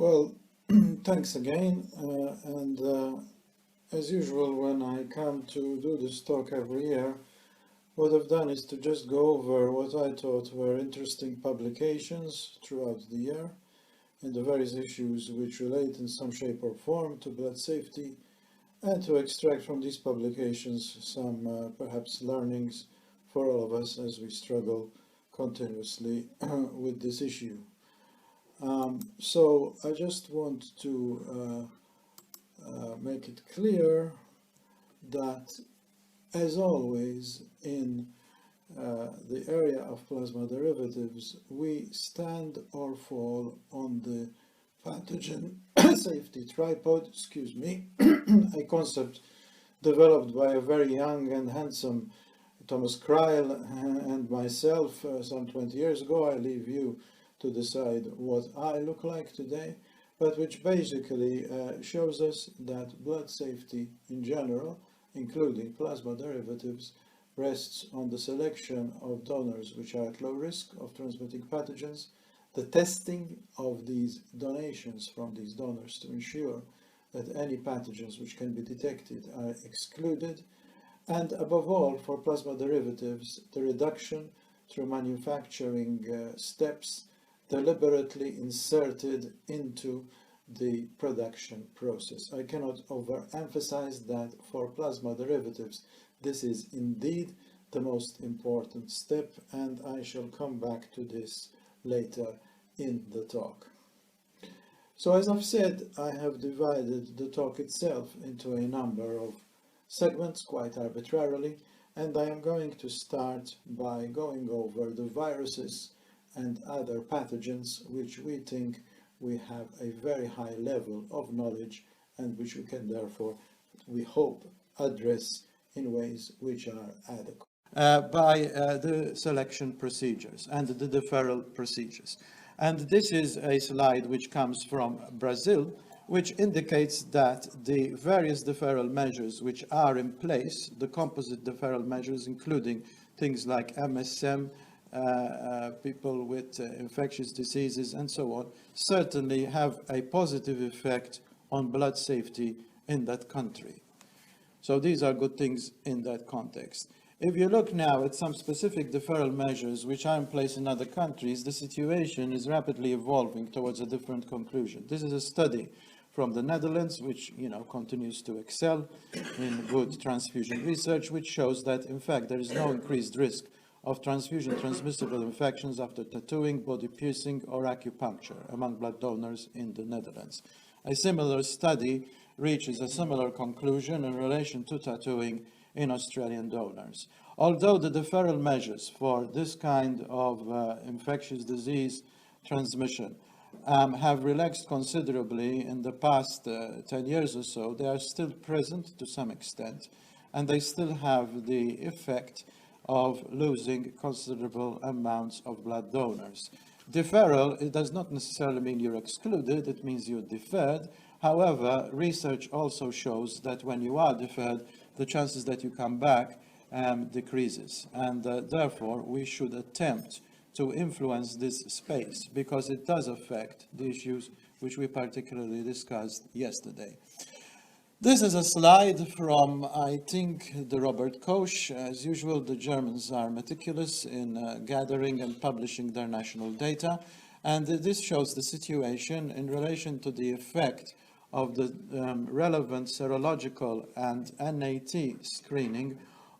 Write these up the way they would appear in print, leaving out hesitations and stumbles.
Well, thanks again. As usual, when I come to do this talk every year, what I've done is to just go over what I thought were interesting publications throughout the year and the various issues which relate in some shape or form to blood safety, and to extract from these publications some perhaps learnings for all of us as we struggle continuously with this issue. So I just want to make it clear that, as always, in the area of plasma derivatives, we stand or fall on the pathogen safety tripod, a concept developed by a very young and handsome Thomas Kreil and myself some 20 years ago. I leave you to decide what I look like today, but which basically shows us that blood safety in general, including plasma derivatives, rests on the selection of donors which are at low risk of transmitting pathogens, the testing of these donations from these donors to ensure that any pathogens which can be detected are excluded, and above all, for plasma derivatives, the reduction through manufacturing steps deliberately inserted into the production process. I cannot overemphasize that for plasma derivatives, this is indeed the most important step, and I shall come back to this later in the talk. So as I've said, I have divided the talk itself into a number of segments quite arbitrarily, and I am going to start by going over the viruses and other pathogens which we think we have a very high level of knowledge and which we can therefore, we hope, address in ways which are adequate. By the selection procedures and the deferral procedures. And this is a slide which comes from Brazil, which indicates that the various deferral measures which are in place, the composite deferral measures, including things like MSM, people with infectious diseases and so on, certainly have a positive effect on blood safety in that country. So these are good things in that context. If you look now at some specific deferral measures which are in place in other countries, the situation is rapidly evolving towards a different conclusion. This is a study from the Netherlands, which continues to excel in good transfusion research, which shows that, in fact, there is no increased risk of transfusion-transmissible infections after tattooing, body piercing, or acupuncture among blood donors in the Netherlands. A similar study reaches a similar conclusion in relation to tattooing in Australian donors. Although the deferral measures for this kind of infectious disease transmission have relaxed considerably in the past 10 years or so, they are still present to some extent, and they still have the effect of losing considerable amounts of blood donors. Deferral, it does not necessarily mean you're excluded, it means you're deferred. However, research also shows that when you are deferred, the chances that you come back decreases. And therefore, we should attempt to influence this space because it does affect the issues which we particularly discussed yesterday. This is a slide from, I think, the Robert Koch. As usual, the Germans are meticulous in gathering and publishing their national data. And this shows the situation in relation to the effect of the relevant serological and NAT screening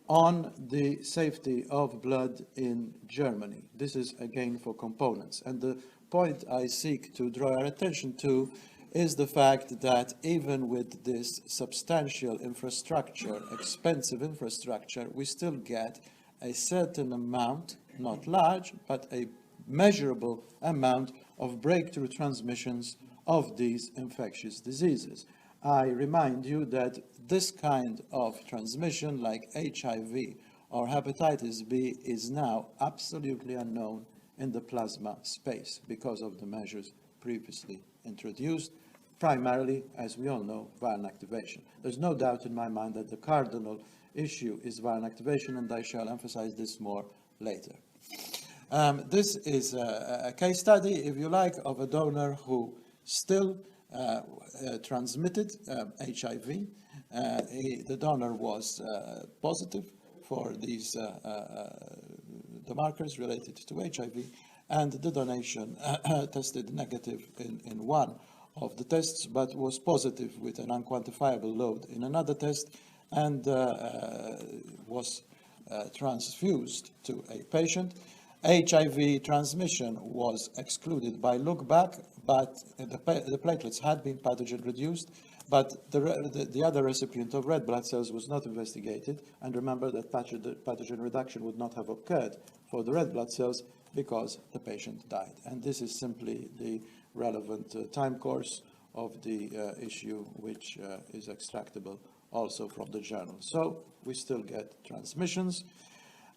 on the safety of blood in Germany. This is again for components. And the point I seek to draw our attention to is the fact that even with this substantial infrastructure, expensive infrastructure, we still get a certain amount, not large, but a measurable amount of breakthrough transmissions of these infectious diseases. I remind you that this kind of transmission, like HIV or hepatitis B, is now absolutely unknown in the plasma space because of the measures previously introduced, primarily, as we all know, viral activation. There's no doubt in my mind that the cardinal issue is viral activation, and I shall emphasize this more later. This is a case study, if you like, of a donor who still transmitted HIV. The donor was positive for these the markers related to HIV, and the donation tested negative in one of the tests, but was positive with an unquantifiable load in another test, and was transfused to a patient. HIV transmission was excluded by look back, but the platelets had been pathogen reduced, but the other recipient of red blood cells was not investigated. And remember that pathogen reduction would not have occurred for the red blood cells because the patient died. And this is simply the relevant time course of the issue, which is extractable also from the journal. So we still get transmissions,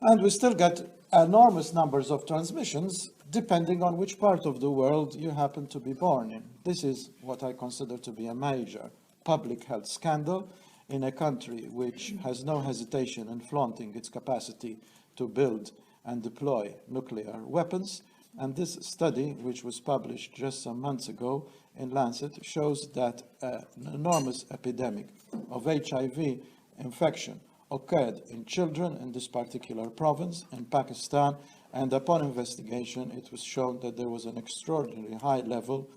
and we still get enormous numbers of transmissions depending on which part of the world you happen to be born in. This is what I consider to be a major public health scandal in a country which has no hesitation in flaunting its capacity to build and deploy nuclear weapons. And this study, which was published just some months ago in Lancet, shows that an enormous epidemic of HIV infection occurred in children in this particular province in Pakistan, and upon investigation it was shown that there was an extraordinarily high level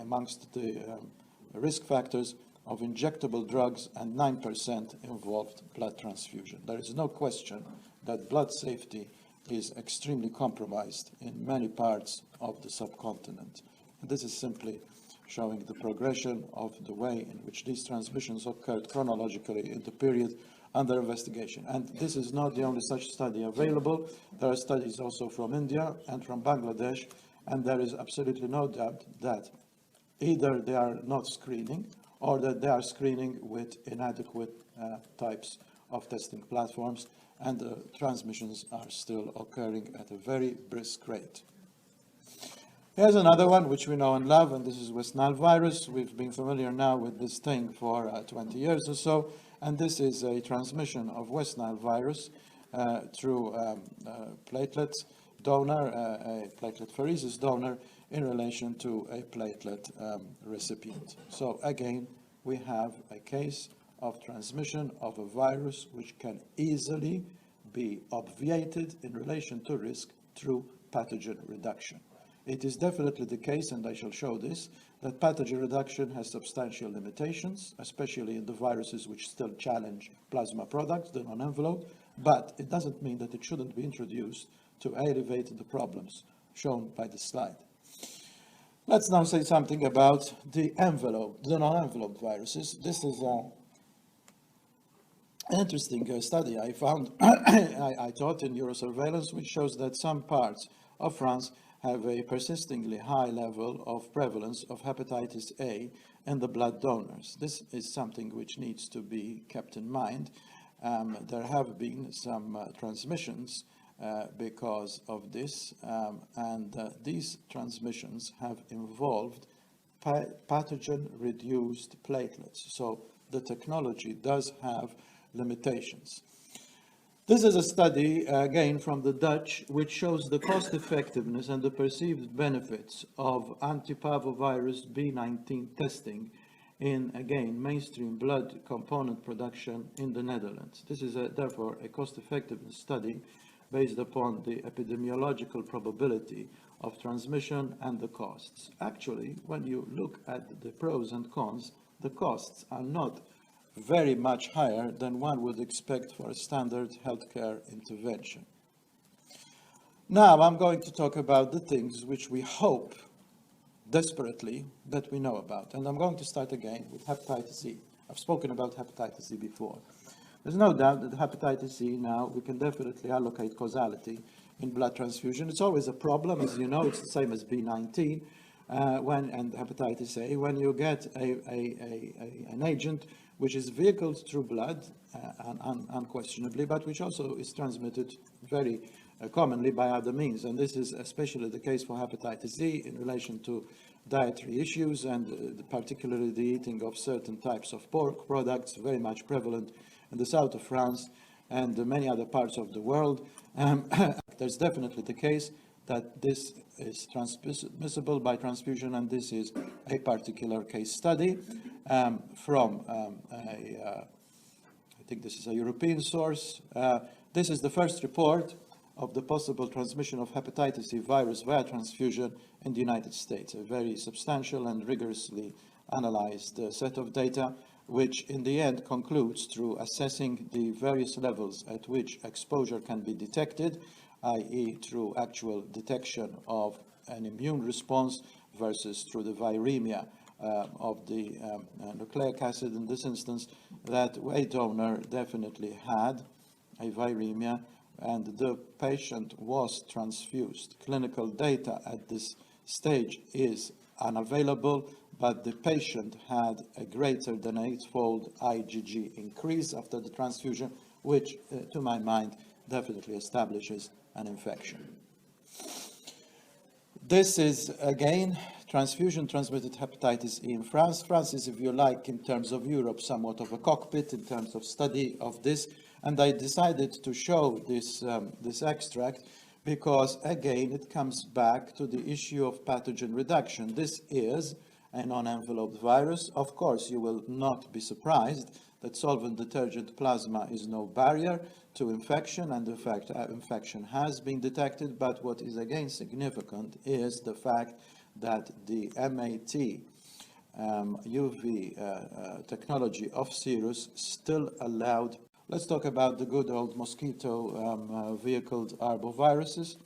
amongst the risk factors of injectable drugs, and 9% involved blood transfusion. There is no question that blood safety is extremely compromised in many parts of the subcontinent. And this is simply showing the progression of the way in which these transmissions occurred chronologically in the period under investigation. And this is not the only such study available. There are studies also from India and from Bangladesh, and there is absolutely no doubt that either they are not screening or that they are screening with inadequate types of testing platforms, and the transmissions are still occurring at a very brisk rate. Here's another one which we know and love, and this is West Nile virus. We've been familiar now with this thing for 20 years or so, and this is a transmission of West Nile virus through platelet donor, a platelet pheresis donor, in relation to a platelet recipient. So again, we have a case of transmission of a virus which can easily be obviated in relation to risk through pathogen reduction. It is definitely the case, and I shall show this, that pathogen reduction has substantial limitations, especially in the viruses which still challenge plasma products, the non-enveloped, but it doesn't mean that it shouldn't be introduced to elevate the problems shown by the slide. Let's now say something about the non-enveloped viruses. This is an interesting study I found, I taught in Eurosurveillance, which shows that some parts of France have a persistingly high level of prevalence of hepatitis A in the blood donors. This is something which needs to be kept in mind. There have been some transmissions because of this, and these transmissions have involved pathogen-reduced platelets. So the technology does have limitations. This is a study, again, from the Dutch, which shows the cost effectiveness and the perceived benefits of antiparvovirus B19 testing in, again, mainstream blood component production in the Netherlands. This is therefore a cost effectiveness study based upon the epidemiological probability of transmission and the costs. Actually, when you look at the pros and cons, the costs are not very much higher than one would expect for a standard healthcare intervention. Now I'm going to talk about the things which we hope desperately that we know about. And I'm going to start again with hepatitis C. I've spoken about hepatitis C before. There's no doubt that hepatitis C now, we can definitely allocate causality in blood transfusion. It's always a problem, as you know, it's the same as B19 and hepatitis A. When you get an agent which is vehicled through blood, unquestionably, but which also is transmitted very commonly by other means. And this is especially the case for hepatitis C in relation to dietary issues, and particularly the eating of certain types of pork products, very much prevalent in the south of France and many other parts of the world. There's definitely the case that this is transmissible by transfusion, and this is a particular case study from I think this is a European source. This is the first report of the possible transmission of hepatitis C virus via transfusion in the United States, a very substantial and rigorously analyzed set of data, which in the end concludes through assessing the various levels at which exposure can be detected, i.e. through actual detection of an immune response versus through the viremia of the nucleic acid in this instance, that a donor definitely had a viremia and the patient was transfused. Clinical data at this stage is unavailable, but the patient had a greater than 8-fold IgG increase after the transfusion, which, to my mind, definitely establishes an infection. This is, again, transfusion-transmitted hepatitis E in France. France is, if you like, in terms of Europe, somewhat of a cockpit in terms of study of this. And I decided to show this, this extract because, again, it comes back to the issue of pathogen reduction. This is a non-enveloped virus. Of course, you will not be surprised that solvent detergent plasma is no barrier to infection, and in fact, infection has been detected. But what is again significant is the fact that the MAT UV technology of Cirrus still allowed. Let's talk about the good old mosquito vehicled arboviruses.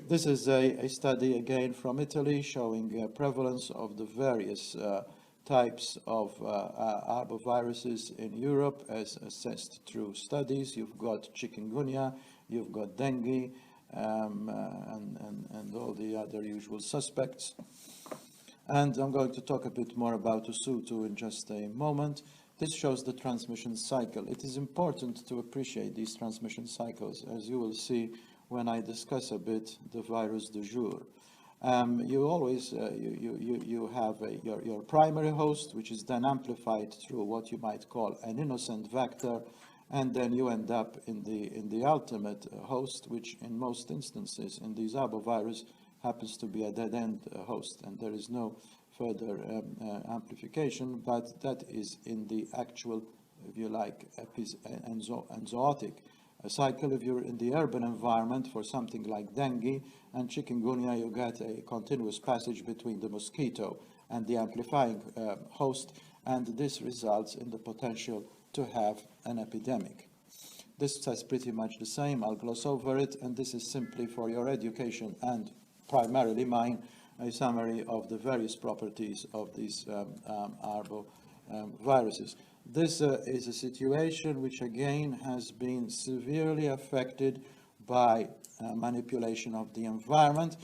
This is a study again from Italy showing prevalence of the various types of arboviruses in Europe as assessed through studies. You've got chikungunya, you've got dengue, and all the other usual suspects. And I'm going to talk a bit more about Usutu in just a moment. This shows the transmission cycle. It is important to appreciate these transmission cycles, as you will see when I discuss a bit the virus du jour. You always you have your primary host, which is then amplified through what you might call an innocent vector, and then you end up in the ultimate host, which in most instances in these arbovirus happens to be a dead-end host, and there is no further amplification, but that is in the actual, if you like, enzootic cycle. If you're in the urban environment for something like dengue and chikungunya, you get a continuous passage between the mosquito and the amplifying host, and this results in the potential to have an epidemic. This says pretty much the same. I'll gloss over it, and this is simply for your education and primarily mine, a summary of the various properties of these arboviruses. This is a situation which again has been severely affected by manipulation of the environment.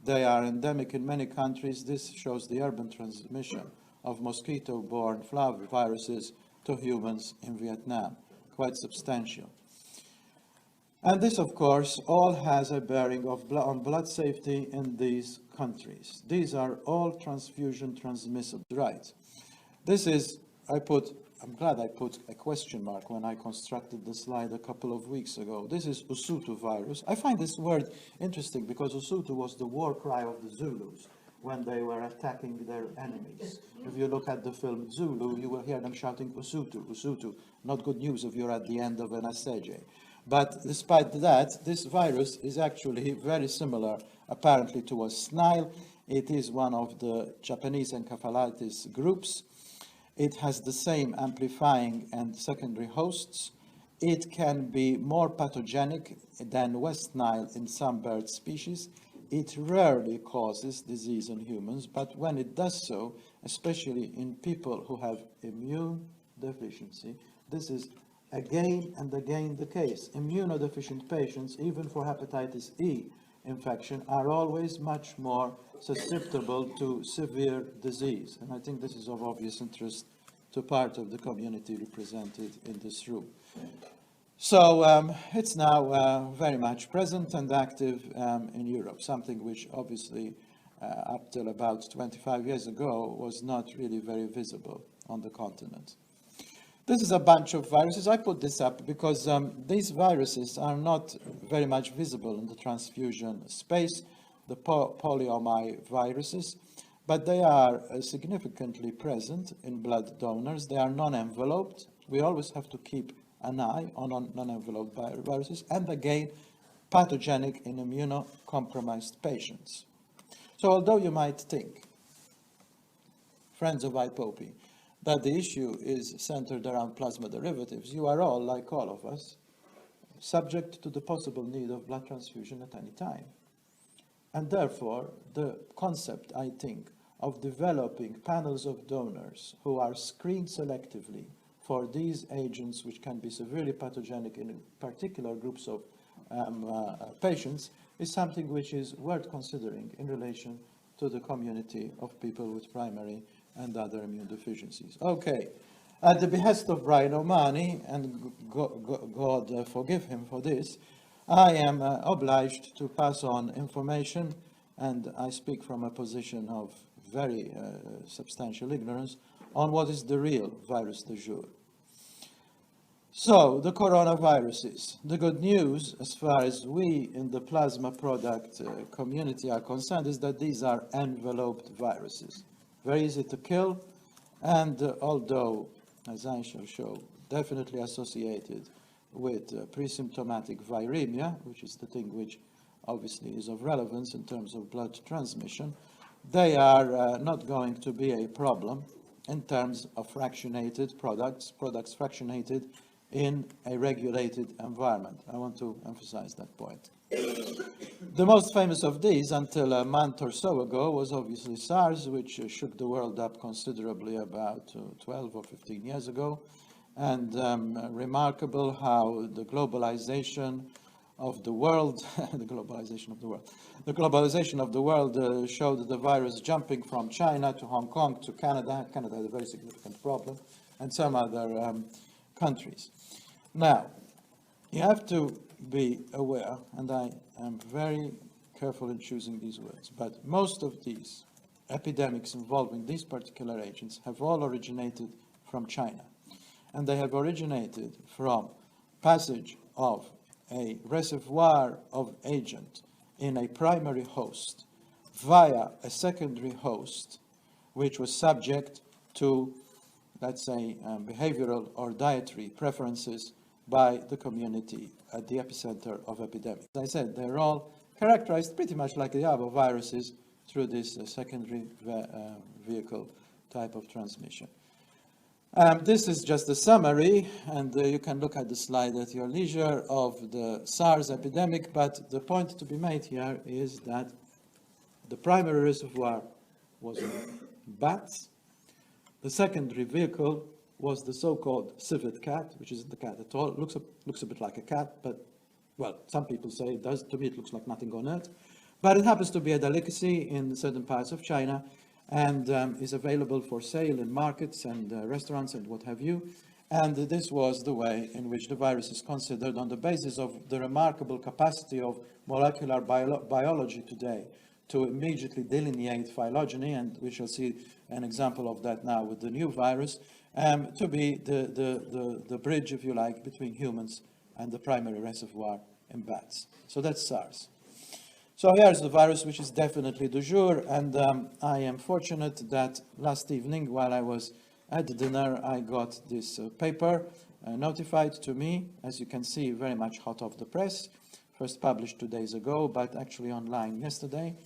They are endemic in many countries. This shows the urban transmission of mosquito-borne flaviviruses to humans in Vietnam, quite substantial. And this, of course, all has a bearing on blood safety in these countries. These are all transfusion transmissible, right? This is, I'm glad I put a question mark when I constructed the slide a couple of weeks ago. This is Usutu virus. I find this word interesting because Usutu was the war cry of the Zulus when they were attacking their enemies. If you look at the film Zulu, you will hear them shouting Usutu, Usutu. Not good news if you're at the end of an assegai. But despite that, this virus is actually very similar, apparently, to a SNILE. It is one of the Japanese encephalitis groups. It has the same amplifying and secondary hosts. It can be more pathogenic than West Nile in some bird species. It rarely causes disease in humans, but when it does so, especially in people who have immune deficiency, this is again and again the case. Immunodeficient patients, even for hepatitis E infection, are always much more susceptible to severe disease. And I think this is of obvious interest to part of the community represented in this room. So it's now very much present and active in Europe, something which obviously up till about 25 years ago was not really very visible on the continent. This is a bunch of viruses. I put this up because these viruses are not very much visible in the transfusion space, the polyomaviruses, but they are significantly present in blood donors. They are non-enveloped. We always have to keep an eye on non-enveloped viruses, and again, pathogenic in immunocompromised patients. So although you might think, friends of IPOPI, that the issue is centered around plasma derivatives, you are all, like all of us, subject to the possible need of blood transfusion at any time. And therefore, the concept, I think, of developing panels of donors who are screened selectively for these agents which can be severely pathogenic in particular groups of patients is something which is worth considering in relation to the community of people with primary and other immune deficiencies. Okay, at the behest of Brian O'Mahony, and God forgive him for this, I am obliged to pass on information, and I speak from a position of very substantial ignorance on what is the real virus du jour. So, the coronaviruses. The good news, as far as we in the plasma product community are concerned, is that these are enveloped viruses. Very easy to kill, and although, as I shall show, definitely associated with pre-symptomatic viremia, which is the thing which obviously is of relevance in terms of blood transmission, they are not going to be a problem in terms of fractionated products fractionated in a regulated environment. I want to emphasize that point. The most famous of these, until a month or so ago, was obviously SARS, which shook the world up considerably about 12 or 15 years ago. And remarkable how the globalization of the world, the globalization of the world showed the virus jumping from China to Hong Kong to Canada. Canada had a very significant problem, and some other countries. Now, you have to be aware, and I am very careful in choosing these words, but most of these epidemics involving these particular agents have all originated from China. And they have originated from passage of a reservoir of agent in a primary host via a secondary host, which was subject to, let's say, behavioral or dietary preferences by the community at the epicenter of epidemic. As I said, they're all characterized pretty much like the other viruses through this secondary vehicle type of transmission. This is just a summary, and you can look at the slide at your leisure, of the SARS epidemic, but the point to be made here is that the primary reservoir was in bats. The secondary vehicle was the so-called civet cat, which isn't a cat at all. It looks a bit like a cat, but, well, some people say it does. To me, it looks like nothing on earth. But it happens to be a delicacy in certain parts of China, and is available for sale in markets and restaurants and what have you. And this was the way in which the virus is considered on the basis of the remarkable capacity of molecular biology today to immediately delineate phylogeny, and we shall see an example of that now with the new virus, to be the bridge, if you like, between humans and the primary reservoir in bats. So that's SARS. So here's the virus, which is definitely du jour, and I am fortunate that last evening, while I was at dinner, I got this paper notified to me, as you can see, very much hot off the press, first published 2 days ago, but actually online yesterday.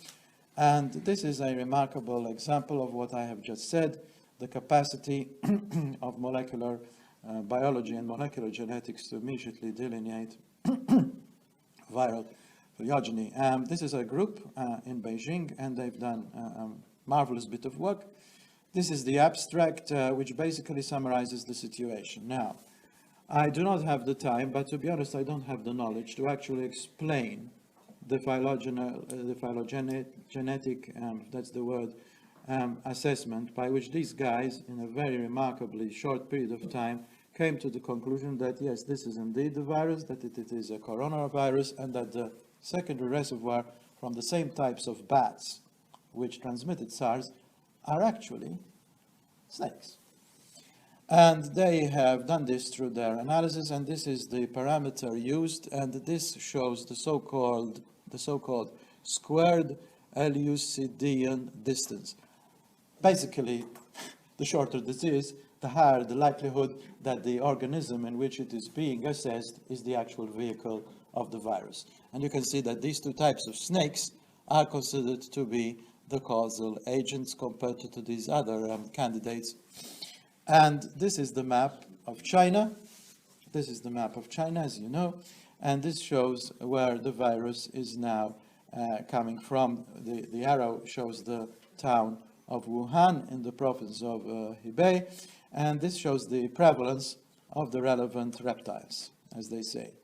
And this is a remarkable example of what I have just said, the capacity of molecular biology and molecular genetics to immediately delineate viral phylogeny. This is a group in Beijing, and they've done a marvelous bit of work. This is the abstract, which basically summarizes the situation. Now, I do not have the time, but to be honest, I don't have the knowledge to actually explain the phylogenetic, that's the word, assessment by which these guys, in a very remarkably short period of time, came to the conclusion that, yes, this is indeed the virus, that it is a coronavirus, and that the secondary reservoir from the same types of bats which transmitted SARS are actually snakes. And they have done this through their analysis, and this is the parameter used, and this shows the so-called squared Euclidean distance. Basically, the shorter this is, the higher the likelihood that the organism in which it is being assessed is the actual vehicle of the virus. And you can see that these two types of snakes are considered to be the causal agents compared to these other candidates. And this is the map of China. This is the map of China, as you know, and this shows where the virus is now coming from. The arrow shows the town of Wuhan in the province of Hebei, and this shows the prevalence of the relevant reptiles, as they say.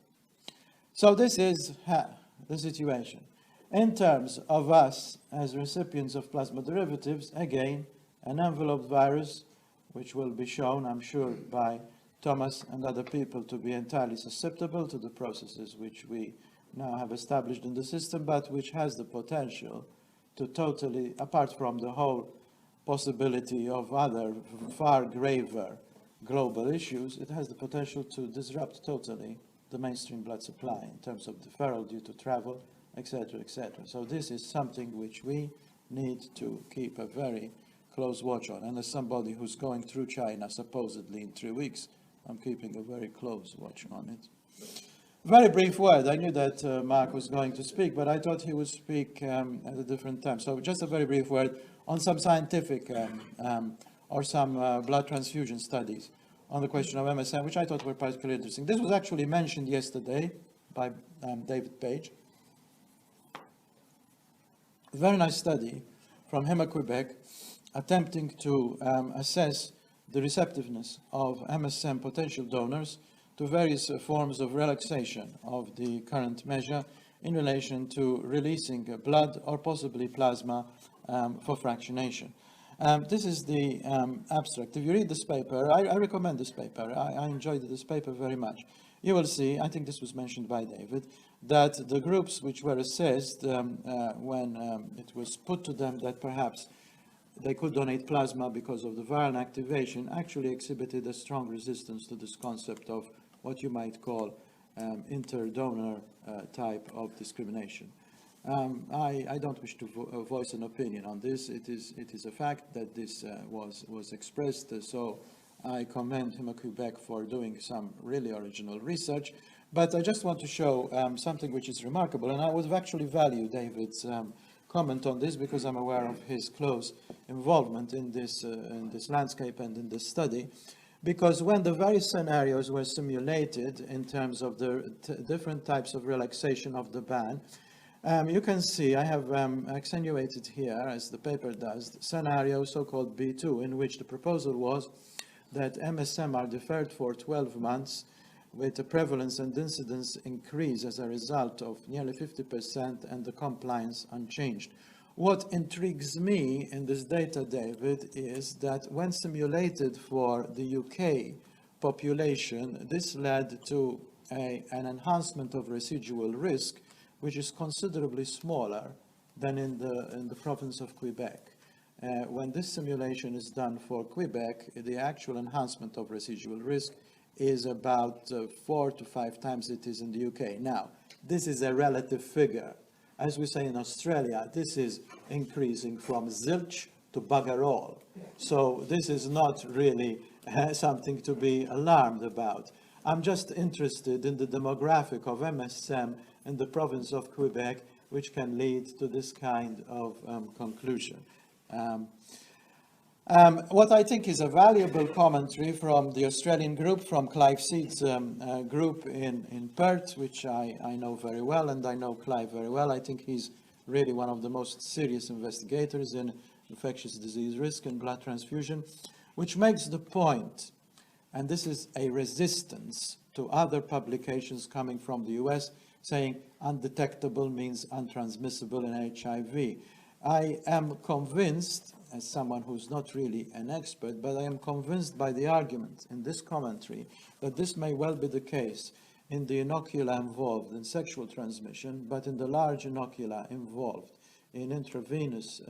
So this is the situation. In terms of us as recipients of plasma derivatives, again, an enveloped virus, which will be shown, I'm sure, by Thomas and other people to be entirely susceptible to the processes which we now have established in the system, but which has the potential to totally, apart from the whole possibility of other far graver global issues, it has the potential to disrupt totally the mainstream blood supply in terms of deferral due to travel, etc., etc. So this is something which we need to keep a very close watch on. And as somebody who's going through China supposedly in 3 weeks, I'm keeping a very close watch on it. Very brief word. I knew that Mark was going to speak, but I thought he would speak at a different time. So just a very brief word on some scientific or some blood transfusion studies on the question of MSM, which I thought were particularly interesting. This was actually mentioned yesterday by David Page. A very nice study from Quebec attempting to assess the receptiveness of MSM potential donors to various forms of relaxation of the current measure in relation to releasing blood or possibly plasma for fractionation. This is the abstract. If you read this paper, I recommend this paper. I enjoyed this paper very much. You will see, I think this was mentioned by David, that the groups which were assessed when it was put to them that perhaps they could donate plasma because of the viral activation actually exhibited a strong resistance to this concept of what you might call inter-donor type of discrimination. I don't wish to voice an opinion on this. It is a fact that this was expressed, so I commend Quebec for doing some really original research. But I just want to show something which is remarkable, and I would actually value David's comment on this because I'm aware of his close involvement in this landscape and in this study. Because when the various scenarios were simulated in terms of the different types of relaxation of the ban, you can see I have accentuated here, as the paper does, the scenario so-called B2, in which the proposal was that MSM are deferred for 12 months with the prevalence and incidence increase as a result of nearly 50% and the compliance unchanged. What intrigues me in this data, David, is that when simulated for the UK population, this led to an enhancement of residual risk, which is considerably smaller than in the province of Quebec. When this simulation is done for Quebec, the actual enhancement of residual risk is about 4 to 5 times it is in the UK. Now, this is a relative figure. As we say in Australia, this is increasing from zilch to bugger all. So this is not really something to be alarmed about. I'm just interested in the demographic of MSM in the province of Quebec, which can lead to this kind of conclusion. What I think is a valuable commentary from the Australian group, from Clive Seed's group in Perth, which I know very well, and I know Clive very well. I think he's really one of the most serious investigators in infectious disease risk and blood transfusion, which makes the point, and this is a resistance to other publications coming from the US, saying undetectable means untransmissible in HIV. I am convinced, as someone who's not really an expert, but I am convinced by the argument in this commentary that this may well be the case in the inocula involved in sexual transmission, but in the large inocula involved in intravenous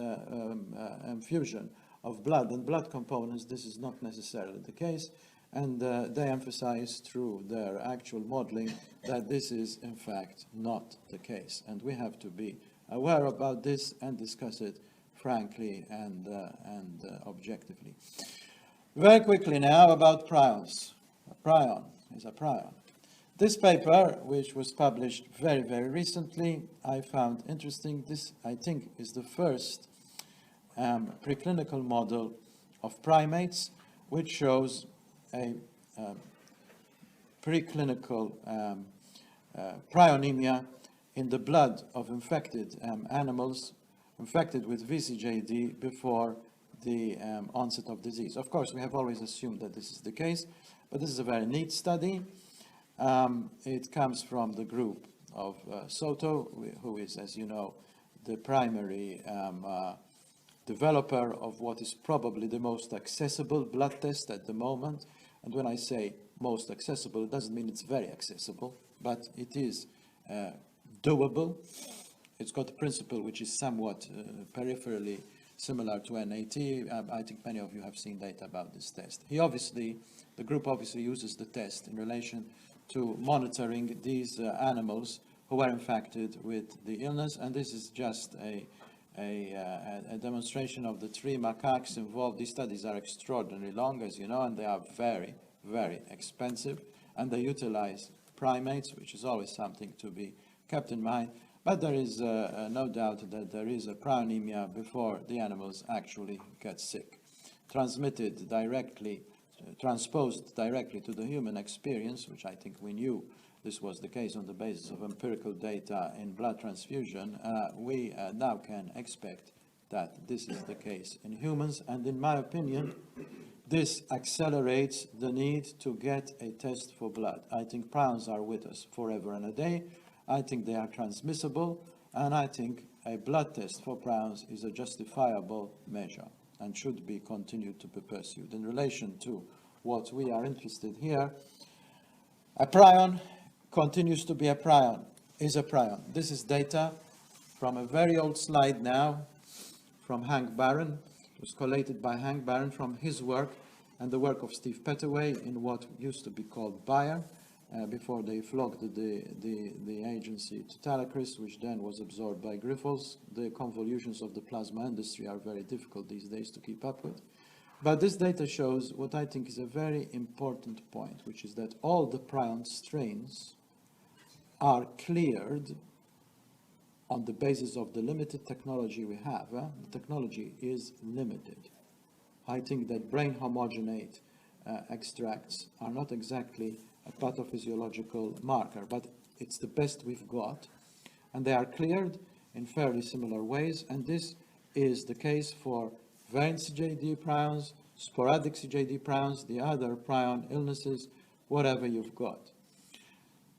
infusion of blood and blood components, this is not necessarily the case. And they emphasize through their actual modeling that this is in fact not the case. And we have to be aware about this and discuss it frankly and objectively. Very quickly now about prions. A prion is a prion. This paper, which was published very, very recently, I found interesting. This, I think, is the first preclinical model of primates which shows a preclinical prionemia in the blood of infected animals infected with VCJD before the onset of disease. Of course, we have always assumed that this is the case, but this is a very neat study. It comes from the group of Soto, who is, as you know, the primary developer of what is probably the most accessible blood test at the moment. And when I say most accessible, it doesn't mean it's very accessible, but it is doable. It's got a principle which is somewhat peripherally similar to NAT. I think many of you have seen data about this test. The group obviously uses the test in relation to monitoring these animals who were infected with the illness, and this is just a demonstration of the 3 macaques involved. These studies are extraordinarily long, as you know, and they are very, very expensive, and they utilize primates, which is always something to be kept in mind. But there is no doubt that there is a prionemia before the animals actually get sick. Transmitted directly, transposed directly to the human experience, which I think we knew this was the case on the basis of empirical data in blood transfusion, we now can expect that this is the case in humans. And in my opinion, this accelerates the need to get a test for blood. I think prions are with us forever and a day. I think they are transmissible, and I think a blood test for prions is a justifiable measure and should be continued to be pursued. In relation to what we are interested here, a prion continues to be a prion, is a prion. This is data from a very old slide now from Hank Barron. It was collated by Hank Barron from his work and the work of Steve Pettaway in what used to be called Bayer, before they flogged the agency to Talacris, which then was absorbed by Grifols. The convolutions of the plasma industry are very difficult these days to keep up with. But this data shows what I think is a very important point, which is that all the prion strains are cleared on the basis of the limited technology we have. The technology is limited. I think that brain homogenate extracts are not exactly a pathophysiological marker, but it's the best we've got, and they are cleared in fairly similar ways, and this is the case for variant CJD prions, sporadic CJD prions, the other prion illnesses, whatever you've got.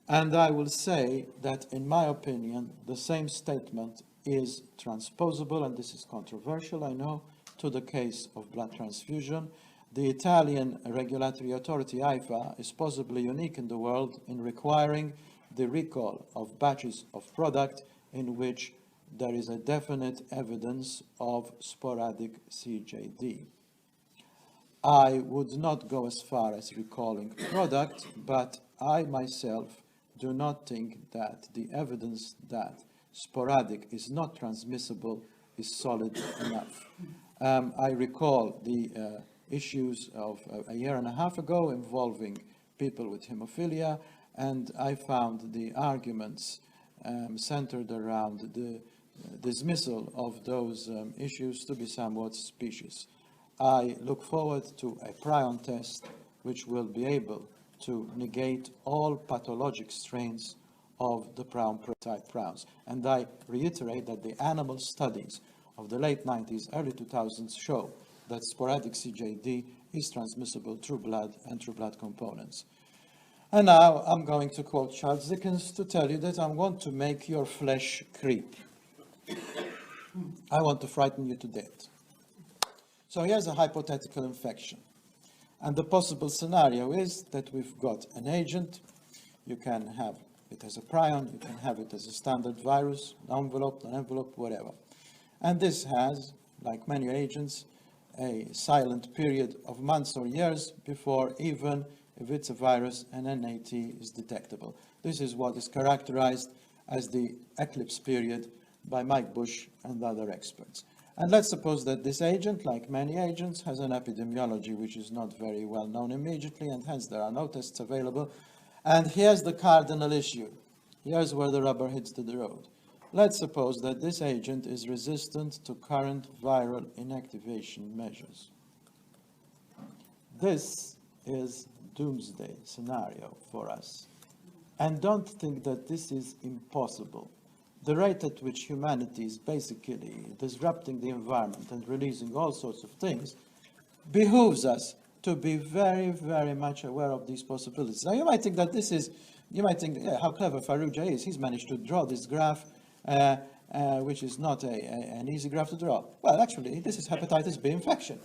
And I will say that, in my opinion, the same statement is transposable, and this is controversial, I know, to the case of blood transfusion. The Italian regulatory authority, IFA, is possibly unique in the world in requiring the recall of batches of product in which there is a definite evidence of sporadic CJD. I would not go as far as recalling product, but I myself do not think that the evidence that sporadic is not transmissible is solid enough. I recall the issues of a year and a half ago involving people with hemophilia, and I found the arguments centered around the dismissal of those issues to be somewhat specious. I look forward to a prion test which will be able to negate all pathologic strains of the prion prototype prions. And I reiterate that the animal studies of the late 90s, early 2000s show that sporadic CJD is transmissible through blood and through blood components. And now I'm going to quote Charles Dickens to tell you that I want to make your flesh creep. I want to frighten you to death. So here's a hypothetical infection. And the possible scenario is that we've got an agent. You can have it as a prion, you can have it as a standard virus, an envelope, whatever. And this has, like many agents, a silent period of months or years before, even if it's a virus, an NAT is detectable. This is what is characterized as the eclipse period by Mike Bush and other experts. And let's suppose that this agent, like many agents, has an epidemiology which is not very well known immediately, and hence there are no tests available. And here's the cardinal issue. Here's where the rubber hits the road. Let's suppose that this agent is resistant to current viral inactivation measures. This is doomsday scenario for us. And don't think that this is impossible. The rate at which humanity is basically disrupting the environment and releasing all sorts of things behooves us to be very, very much aware of these possibilities. Now, you might think that you might think, yeah, how clever Farrugia is. He's managed to draw this graph, which is not an easy graph to draw. Well, actually, this is hepatitis B infection.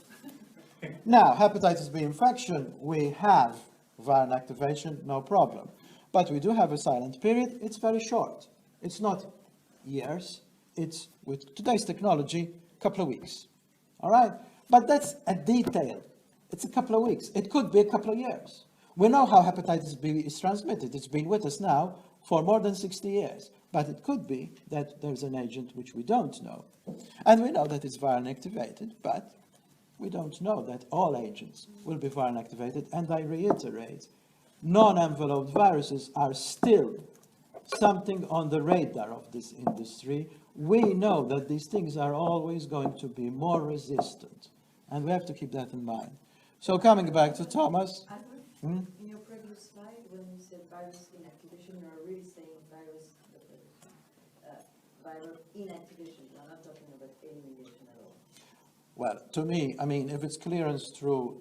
Now, hepatitis B infection, we have viral activation, no problem. But we do have a silent period. It's very short. It's not years. It's, with today's technology, a couple of weeks. All right? But that's a detail. It's a couple of weeks. It could be a couple of years. We know how hepatitis B is transmitted. It's been with us now for more than 60 years. But it could be that there's an agent which we don't know. And we know that it's viral activated, but we don't know that all agents will be viral activated. And I reiterate, non-enveloped viruses are still something on the radar of this industry. We know that these things are always going to be more resistant. And we have to keep that in mind. So coming back to Thomas. In your previous slide, when you said virus inactivation, you are really saying viral inactivation. You are not talking about elimination at all. Well, to me, I mean, if it's clearance through,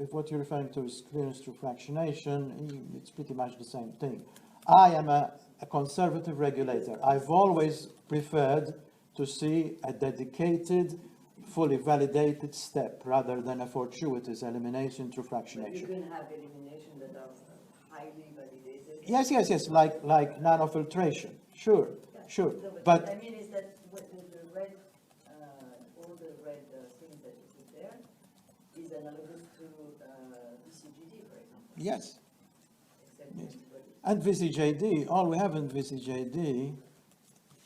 if what you're referring to is clearance through fractionation, it's pretty much the same thing. I am a conservative regulator. I've always preferred to see a dedicated, fully validated step rather than a fortuitous elimination through fractionation. But you can have elimination that are highly validated. Yes, like nanofiltration. Sure, Yeah. sure. No, But what I mean is that what the red, all the red things that you put there is analogous to VCGD, for example. yes. Except Yes. antibodies. And VCJD, all we have in VCJD,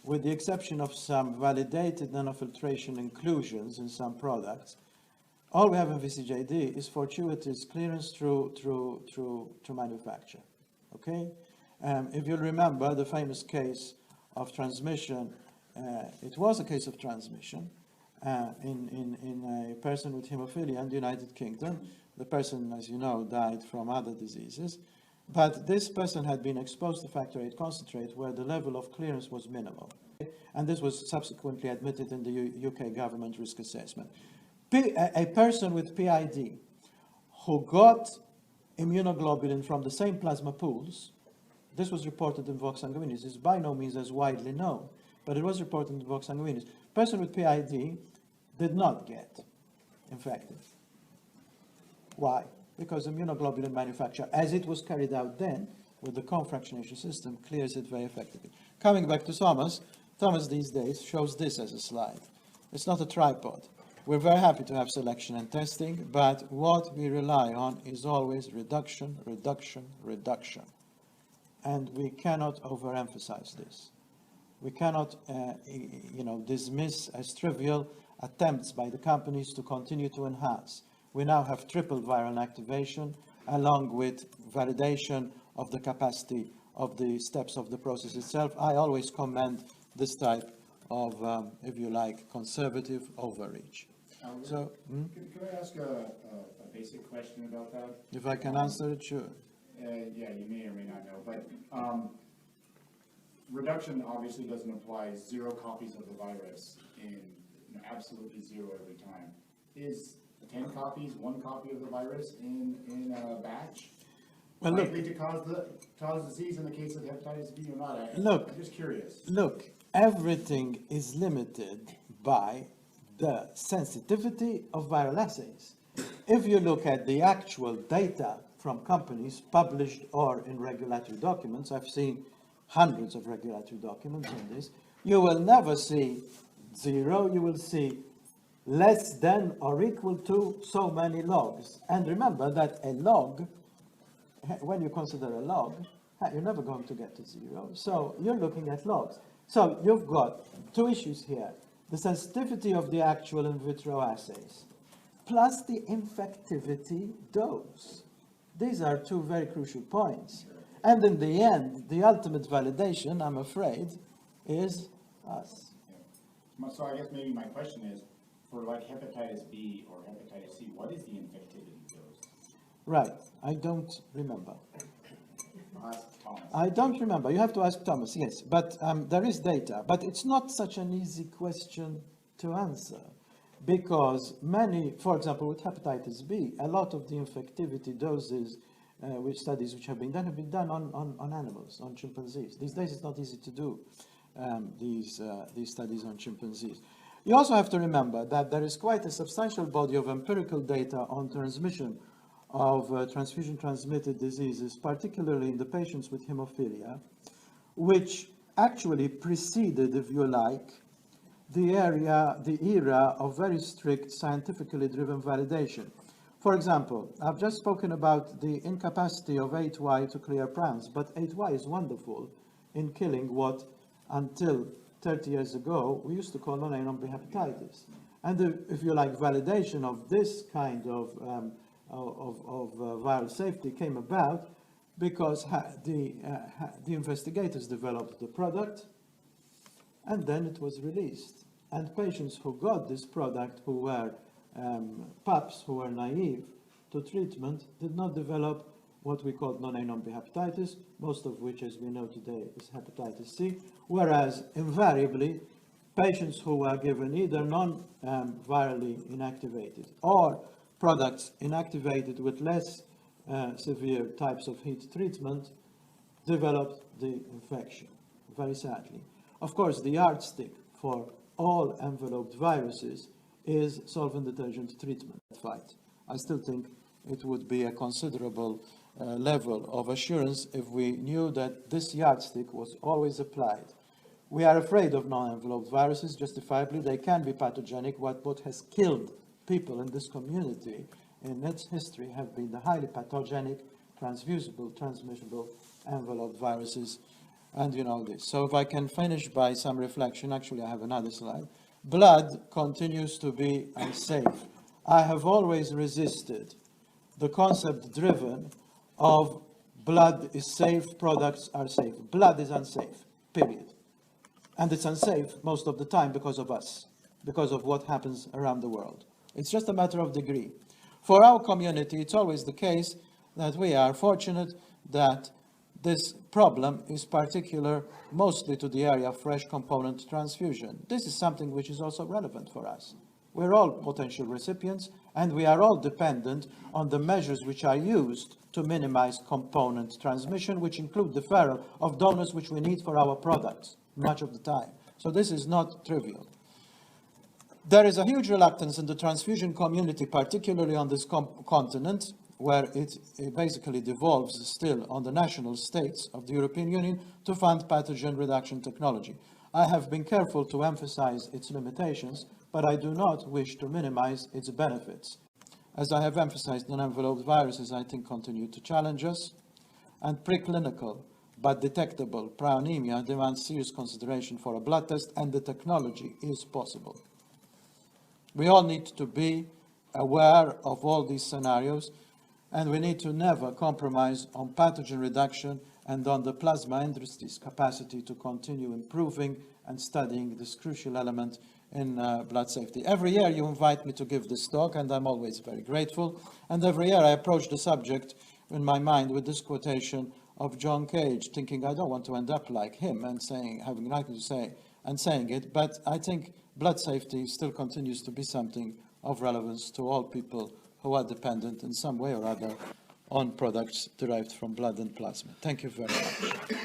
with the exception of some validated nanofiltration inclusions in some products, all we have in VCJD is fortuitous clearance through manufacture. Okay? If you remember the famous case of transmission, it was a case of transmission in a person with hemophilia in the United Kingdom. The person, as you know, died from other diseases. But this person had been exposed to factor VIII concentrate where the level of clearance was minimal. And this was subsequently admitted in the UK government risk assessment. A person with PID who got immunoglobulin from the same plasma pools, this was reported in Vox Sanguinis. It's by no means as widely known, but it was reported in Vox Sanguinis. Person with PID did not get infected. Why? Because immunoglobulin manufacture, as it was carried out then, with the confractionation system, clears it very effectively. Coming back to Thomas, Thomas these days shows this as a slide. It's not a tripod. We're very happy to have selection and testing, but what we rely on is always reduction, reduction, reduction. And we cannot overemphasize this. We cannot, dismiss as trivial attempts by the companies to continue to enhance. We now have triple viral activation along with validation of the capacity of the steps of the process itself. I always commend this type of, if you like, conservative overreach. So, Could I ask a basic question about that? if I can answer it, sure. Yeah, you may or may not know, but reduction obviously doesn't apply 0 copies of the virus in absolutely 0 every time. Is 10 copies, 1 copy of the virus in a batch Well, look, likely to cause disease in the case of hepatitis B or not? Look. I'm just curious. Look, everything is limited by the sensitivity of viral assays. If you look at the actual data from companies published or in regulatory documents, I've seen hundreds of regulatory documents on this, you will never see 0, you will see less than or equal to so many logs. And remember that a log, when you consider a log, you're never going to get to 0. So you're looking at logs. So you've got two issues here. The sensitivity of the actual in vitro assays, plus the infectivity dose. These are two very crucial points. And in the end, the ultimate validation, I'm afraid, is us. So I guess maybe my question is, for like hepatitis B or hepatitis C, what is the infectivity dose? Right, I don't remember. Ask Thomas. I don't remember. You have to ask Thomas, yes. But there is data. But it's not such an easy question to answer. Because many, for example, with hepatitis B, a lot of the infectivity doses, studies which have been done on animals, on chimpanzees. These days it's not easy to do these studies on chimpanzees. You also have to remember that there is quite a substantial body of empirical data on transmission of transfusion-transmitted diseases, particularly in the patients with hemophilia, which actually preceded, if you like, the era of very strict scientifically driven validation. For example, I've just spoken about the incapacity of 8Y to clear prams, but 8Y is wonderful in killing what, until 30 years ago, we used to call non-A hepatitis. And if you like, validation of this kind of viral safety came about because the investigators developed the product, and then it was released. And patients who got this product, who were pups, who were naive to treatment, did not develop what we call non-A hepatitis, most of which, as we know today, is hepatitis C, whereas invariably, patients who were given either non-virally inactivated or products inactivated with less severe types of heat treatment developed the infection, very sadly. Of course, the yardstick for all enveloped viruses is solvent detergent treatment fight. I still think it would be a considerable level of assurance if we knew that this yardstick was always applied. We are afraid of non-enveloped viruses, justifiably. They can be pathogenic. What has killed people in this community in its history have been the highly pathogenic, transfusible, transmissible enveloped viruses, and you know this. So if I can finish by some reflection, actually I have another slide. Blood continues to be unsafe. I have always resisted the concept driven of blood is safe, products are safe. Blood is unsafe, period. And it's unsafe most of the time because of us, because of what happens around the world. It's just a matter of degree. For our community, it's always the case that we are fortunate that this problem is particular mostly to the area of fresh component transfusion. This is something which is also relevant for us. We're all potential recipients, and we are all dependent on the measures which are used to minimize component transmission, which include the deferral of donors which we need for our products much of the time. So this is not trivial. There is a huge reluctance in the transfusion community, particularly on this continent, where it basically devolves still on the national states of the European Union to fund pathogen reduction technology. I have been careful to emphasize its limitations, but I do not wish to minimize its benefits. As I have emphasized, non-enveloped viruses, I think, continue to challenge us, and preclinical but detectable prionemia demands serious consideration for a blood test, and the technology is possible. We all need to be aware of all these scenarios, and we need to never compromise on pathogen reduction and on the plasma industry's capacity to continue improving and studying this crucial element in blood safety. Every year you invite me to give this talk, and I'm always very grateful. And every year I approach the subject in my mind with this quotation of John Cage, thinking I don't want to end up like him and saying, having nothing to say and saying it, but I think blood safety still continues to be something of relevance to all people who are dependent in some way or other on products derived from blood and plasma. Thank you very much.